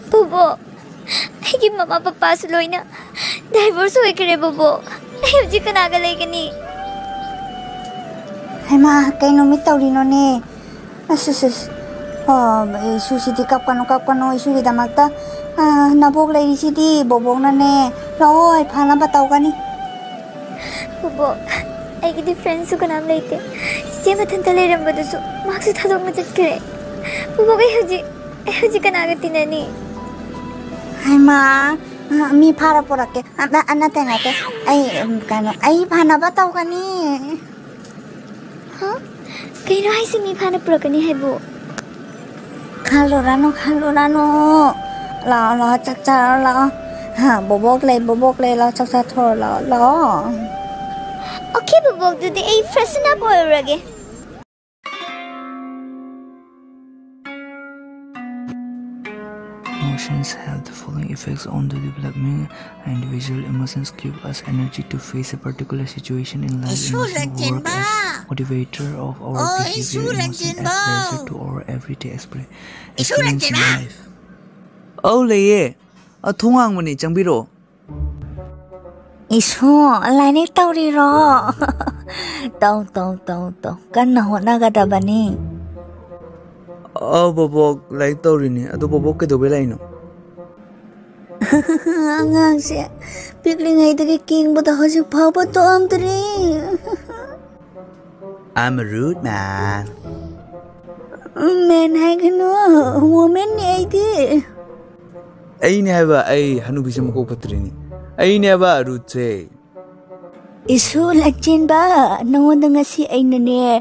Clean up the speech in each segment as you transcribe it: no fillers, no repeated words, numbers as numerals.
Bobo, I give Mama Papa Loina. Divorce way, Bobo. I have chicken agalagani. Hema, kaino mitorino ne. Asus. Oh, sushi di kapano isu di damakta. Nabok lady city, Bobo nane. No, I pana batawgani. Bobo, I get the friends who can have later. Stay with Tantale but so Max it had almost great. Bobo, I have chicken agatinani. Hema, me para porake. Anatanate. I pana batawgani. Huh? Can I see me pana brokeni hebo? Kalorano. La chacha la. Bobok le la chacha thor la. Okay, Bobo, do the freshen up oil again? Emotions have the following effects on the development, and individual emotions give us energy to face a particular situation in life. Emotions work as motivator of our behavior. Emotions add pleasure to our everyday experience in life. Oh, leye, a thungang mani changbiro. Isu, lani tauri ro. Tau. Kan hona gada bani. Oh, Bobo, like tauri ni. Ado Bobo ke dobe lai no. Angang siya. Pigling ay dagi king buta hajik pao pa to amdari. I'm a rude man. Man hay kano. Woman ni ay di. Ay ni haba ay hanu bisa mako patrini. Ay ni haba rude say. Isu lagin ba? Nangon nga si ay nane.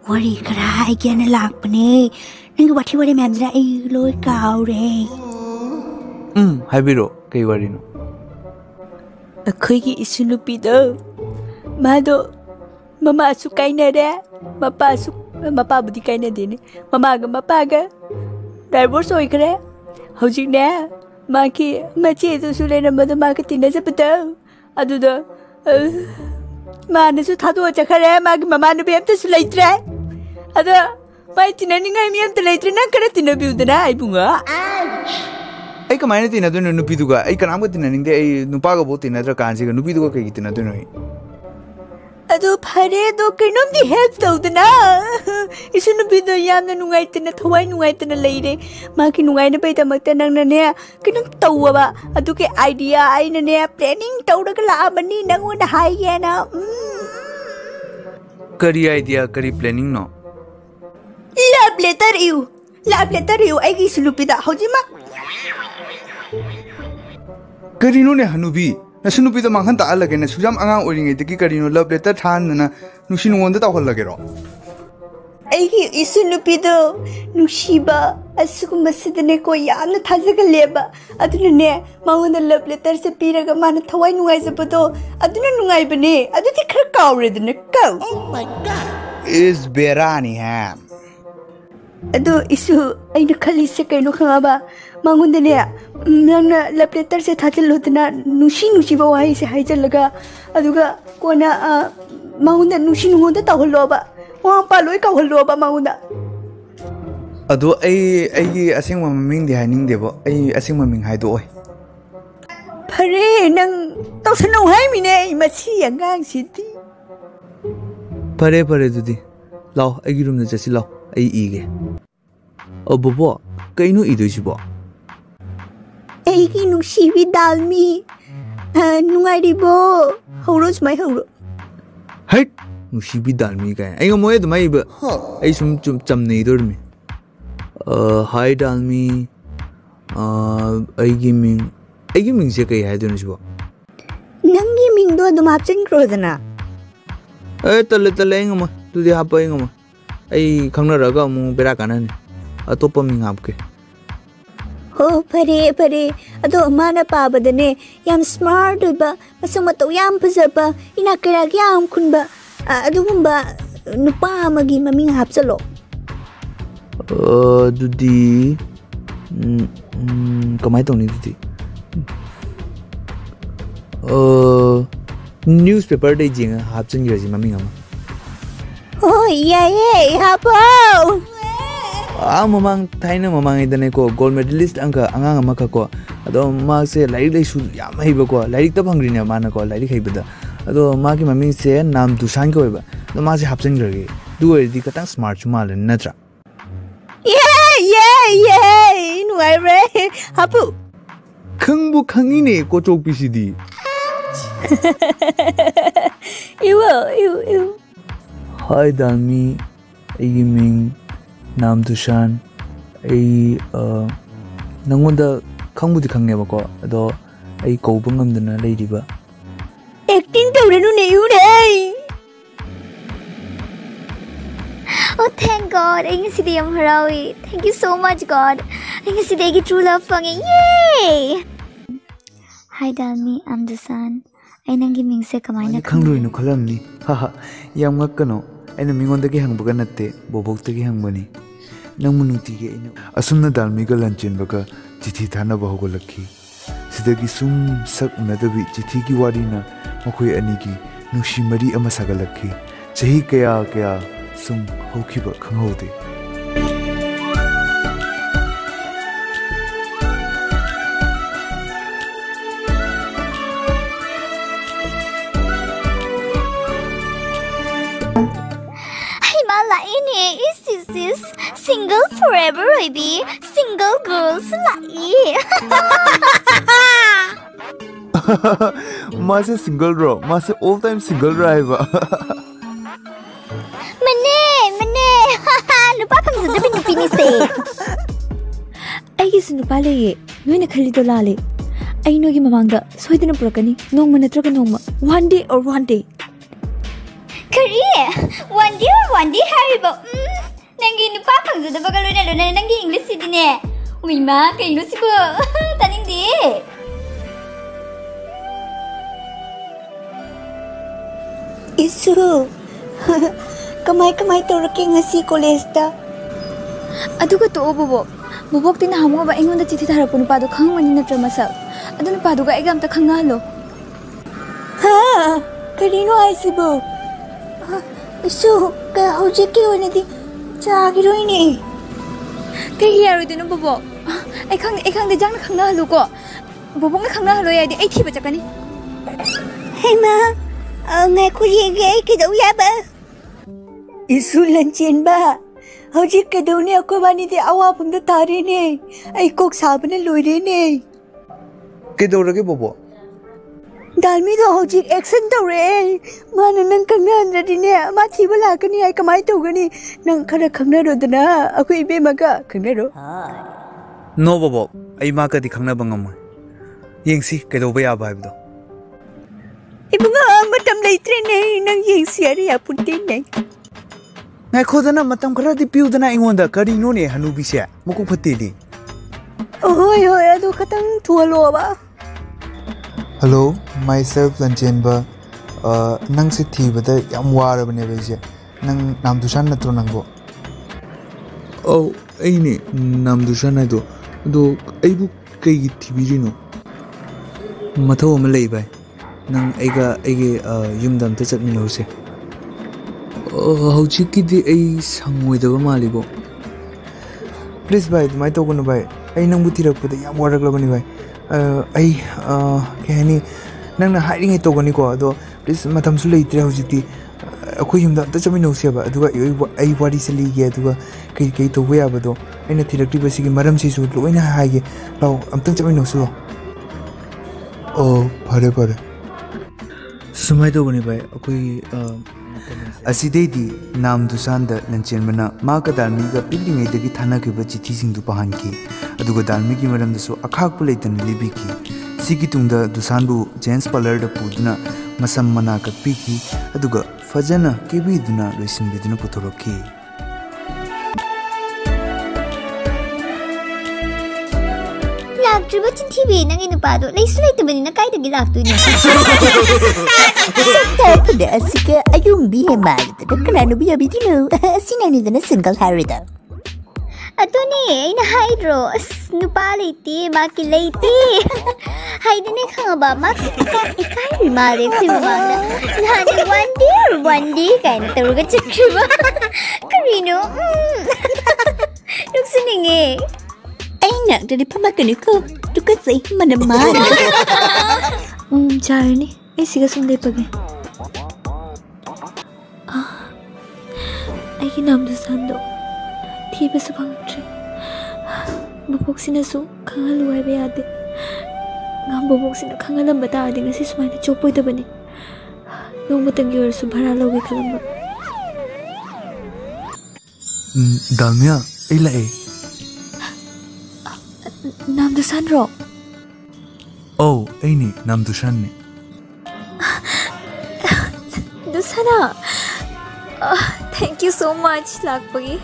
Wari kara ay kaya nalak pa ni. Nang wati mamdra ay loy kao re. Habiro kay wari no. Ako'y isu lupido. Mado. Mama asu kay na re. Mapa budi kay na din. Mapaga. Divorce oy kare. Hojik na. Maki machi ito sulay na mado makatina sa pataw. Aduda. Mana su thado chakare magi mama no biyam ta sulay tra. Ada mai tinani ngai miyam ta lay tra na kara tinabi udana ay bunga. Ay kamay na tinado no nupiduga. Ay kanam ka tinaning de ay nupaga bo tinadra kansi ka nupiduga kay tinado no ay. Ado pare do kainom di help daw na. Isu nupido yam na nungay tina thaway nungay tina layre. Maki nungay na pay tamagta nang nane. Kinang tawa ba? Ado kay idea ay nane planning taw na kalaaban ni nang unahay na. Kari idea kari planning no. Love letter you ay gisulupida hojima. Kari no ne hanubi. Nasunupi to manghan ta alage na sujam angang oring ediki karino love letter than na nusin wonda ta hol lagero. Ai isunupi do nushiba asugum masidane ko yamna thajaga leba aduna ne mangona love letter se piraga mana thawai nungai sabato aduna nungai bane aduti khar kawredne kaw. Oh my god. Is berani ham. Ado isu ai na khali se kaino khaba mangona ne nangna love letter se thajal lodna nushi ba wai se haijal laga aduga kona mangona nushi nungoda ta holoba wa paloi ka holoba mangona ado ai asing maming di haning debo ai asing maming hai do oi pare nang tawsano hai mine machi angang siti pare dudi law ai girum na jasi law ai ige o bobo kaino ido jibo ai ki nushi bi dalmi nungai ribo horo mai horo hai nushi bi dalmi ka ai ngo moe dmai ba ai sum cham nei dormi hai dalmi ai giming se kai hai don jibo nangi ming do dum hapchen krodana tale ngama tu di hapa ngama ai khangna raga mu bera kanan atopa ming hapke oh pare ado mana pabadane yam smart ba masumato yam pazaba inakira yam kunba adugumba nupa magi maming hapsalo dudi kamai tong ni dudi newspaper de jing hapchen graji maming ama oh yeah hapo mamang thaina mamang idane ko gold medalist angka angang amaka ko ado ma se lai lai su yam haiba ko lai ta bhangri ne mana ko lai haibada ado ma ki mami se nam dusan ko ba ado ma se hapsen grage du eri katang smart chumal natra yeah nu ai re hapu khangbu khangine ko chok pisidi you hi Dalmi ming nam dusan ai nangonda khangbu di khangne ba ko ado ai ko bangam dana leidiba acting tawrenu ne you re Oh, thank God. I see the Harawi. Thank you so much, God. I see the true love fanging. Yay! Hi, Dalmi. I'm Dusan. I nangi mingse kamaina khangru inu khalamni. Haha. Yam ngakkano. Aina mingonda ki hangbaga natte. Bobokta ki hangbani. Nang munuti ge ina. Asumna Dalmi ga lanchin baga chithi thana ba hogolakhi. Sidagi sum sak unadabi chithi ki warina makoi ani ki nushi mari ama sagalakhi. Chahi kaya sum hokiba khanghode Is single forever, baby. Single girls lai. Mase single ro, mase all time single driver. Mane. Nupa pang sa dabi nupi ni se. Ay gis nupa le noy na khali to lale. Ay no gi mamangda soidana purakani nongma natraga nongma one day or one day. Kari one day haribo. Nangi nupa pang sa dabi kaluna nangi English sidine. Uy ma kay no sibo taning di. Isu. Kamay tawrake ngasi college da. Aduga to bobok tin hamu ba ingon da chithi tharapun pa do khangmani natra masak. Adun pa do ga egam ta khangna lo. Ha, karino aisibo. Isu ka hoje ki one di chagiro ini. Ke yaro dinu bobo. Ai khang de jang khangna lo ko. Bobok na khangna lo ya di ai thi ba chakani. Hey ma, ngai ku ye ki do ya ba. Isu lanchin ba hojik ke dune ko bani de awa bunda tare ne ai kok sabne loire ne ke dorage bobo Dalmi do hojik action tore mana nang kangna andri ne ma thibala kani ai kamai to gani nang khara khangna ro dana akoi be maga khangna ro no bobo ai ma ka di khangna bangam yengsi ke do ba ya ba do ibunga matam leitre ne nang yengsi ari ya putte ne ngai khodana matam khara di piudana ingonda kari no ne hanubi se muku phatte di oi adu khatang thualo ba Hello myself Lanchenba nang se thibada yam warabane beje nang nam dusan natro nangbo oh ai ne nam dusan ai do ai bu kai thibirino matho ma lei bai nang aiga aige yumdam ta chatmino se hojikidi ai sangmoidaba malibo please bhai mai to gunu bhai ai nang buti rakpada yam warak labani bhai ai kehani nang na hiring ai to gani ko ado please matam su leitre hojiti akoi yumda ta chami no se ba aduga ai wari se li ge aduga kai to we abado aina thirakti basi gi maram si su loina haige law amtang chami no su oh pare sumai to gani bai akoi asidedi nam dusanda lanchenmana maka dalmi ga pilingai dagi thana ke bachi thising du pahan ki aduga dalmi ki maram daso akhak pu leitan libi ki sigi tungda dusanbu James Parlor da puduna masam mana ka piki aduga fajana kebi duna loisim biduna puthoroki Laktriba chintibi nangi nupado leisu leitabani na kai dagi laktuni. Sakta asika ayung bihe mal da kananu biya bidino sinani dana single harida. Atuni ina hydro nupa leiti maki leiti. Haidane khaba mak ikai mare khimana. Nani one day kaina taruga chakriba. Karino. Enak dari pemakan itu. Tu kasih mana-mana. Cari ni. Siga sumdai pagi. Aiki nam du sando. Thiba su phangtri. Bubok sina su khangalu haiba yade. Ngam bubok sina khangalam bata adi ngasi sumaina chopoi da bani. Nongmatangi orasu bhara lauge khalamba. Dalmia, ai lae. Nam du sandro. Oh, ai ni nam du san ni. Dusana. Thank you so much, Lakpagi.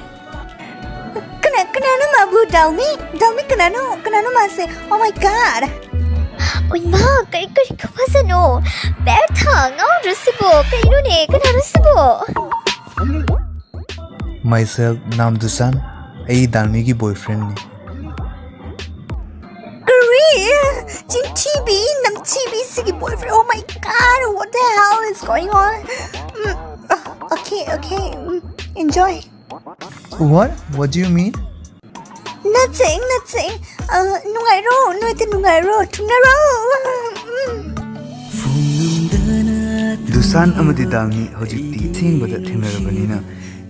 Kenapa mabu Dalmi? Dalmi kenapa masih? Oh my God. Oi ma, kari kapasa no. Bertha, ngau rusibo. Kari no ne, kana rusibo. Myself, Nam Dusan, ai Dalmi ki boyfriend ni. Nam TV sigi boyfriend. Oh my God, what the hell is going on? Okay. Enjoy. What? What do you mean? Nothing. Nungairo, noite nungairo, tunaro. Dusan amadi Dalmi hojikti thingba da thinarabanina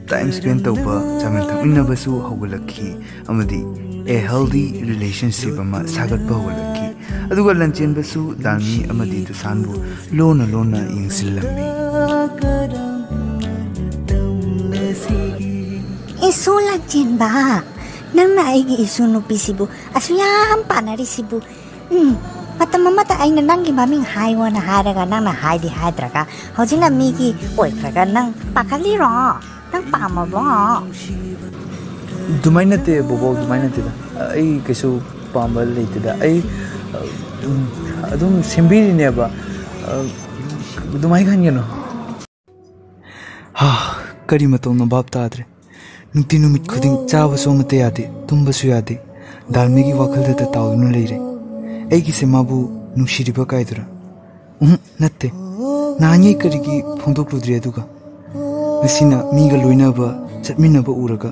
time spend tauba chamen thamina basu hawalakhi amadi a healthy relationship ama sagatba hawalakhi aduga lanchen basu Dalmi amadi Dusan bu lona ingsillammi Isu lanchen ba nang naigi isu nupi sibu asu yam panari sibu mata aina nangi maming haiwana haraga nang na haidi hadraga hojina migi boyfraga nang pakali ro nang pama bo dumaina te bobo dumaina te da ai kesu pamba leite da ai adum simbiri ne ba dumai khangeno ha kari matom na bab tadre nukti numit khuding chawa so mate yade tumba su yade Dalmi gi wakhal da tawnu leire ai gi semabu nushiriba kaidura natte nani karigi phondok ludri aduga ngasina miga loinaba chatminaba uraga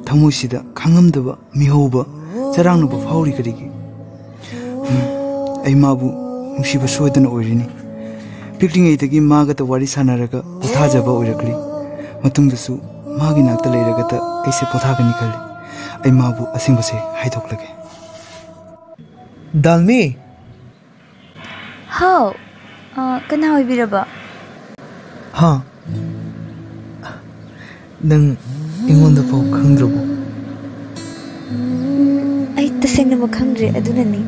thamusida khangamdaba mihoba charangnuba fauri karigi ai mabu nushiba soidana oirini pikling aitagi maga ta wari sanaraga uthajaba oirakli matungdasu magi nakta leiraga ta aise pothagani khali ai mabu asingbase haidoklage Dalmi How? Kana oibiraba? Ha nang ingonda pau khangdrabo Ai tasengna ma khangre adunani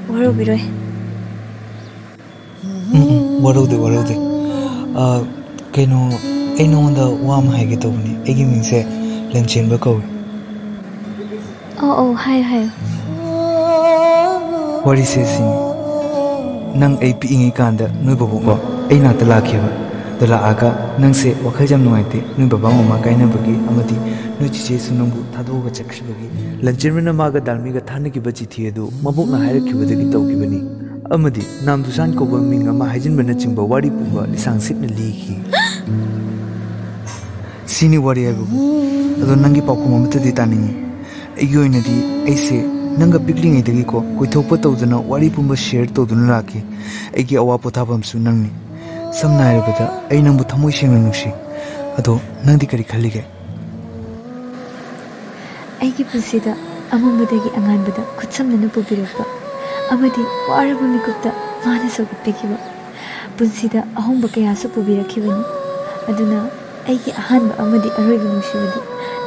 warobiroi waraude kaino ai nonda wam haige tobni egi mingse lemchenba kawi Oh hi wari se sin nang ai pi ingi kanda noi bobo ko ai na ta lakhiba dala aga nang se wakhal jam nuaite noi baba mama kaina bagi amadi noi chiche sunambu thado ga chakhribagi lanchirmina maga Dalmi ga thana ki bachi thi edu mabuk na haira khibadagi tawkibani amadi Nam Dusan ko ba minga ma hajin bana chingba wari pumba lisang sitna likhi sini wari abu ado nangi pakum amata di taningi ayoina di aise nanga pikling idagi ko koithokpa tawdana wari pumba share tawduna rakhi aigi awa pothabam su nangni samna hairabada ai nangbu thamoi sengna nusi ado nangdi kari khalige Aigi punsida amambadagi anganbada khutsamnana pubirakpa amadi waraba mikupta mana sogupikiba punsida ahomba kayasu pubirakibani aduna aigi ahanba amadi aroiba nushibadi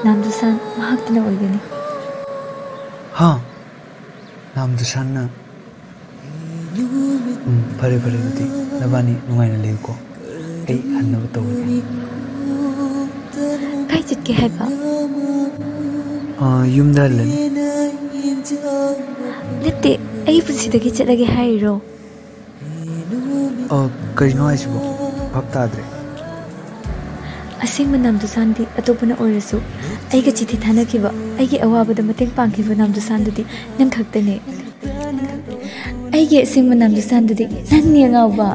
Nam Dusan mahaktana oigani ha Nam Dusan na pare uti nabani nungaina leuko ai hannaba tawani kai chitke haiba yumda lan nette ai punsidagi chatlage hairo karino aisibo bhab tadre asingma Nam Dusan di atopana oirasu aiga chithi thanakiba aigi awabada mateng pangkiba Nam Dusan dudi nang khaktane aigi asingma Nam Dusan dudi nan ni ngawba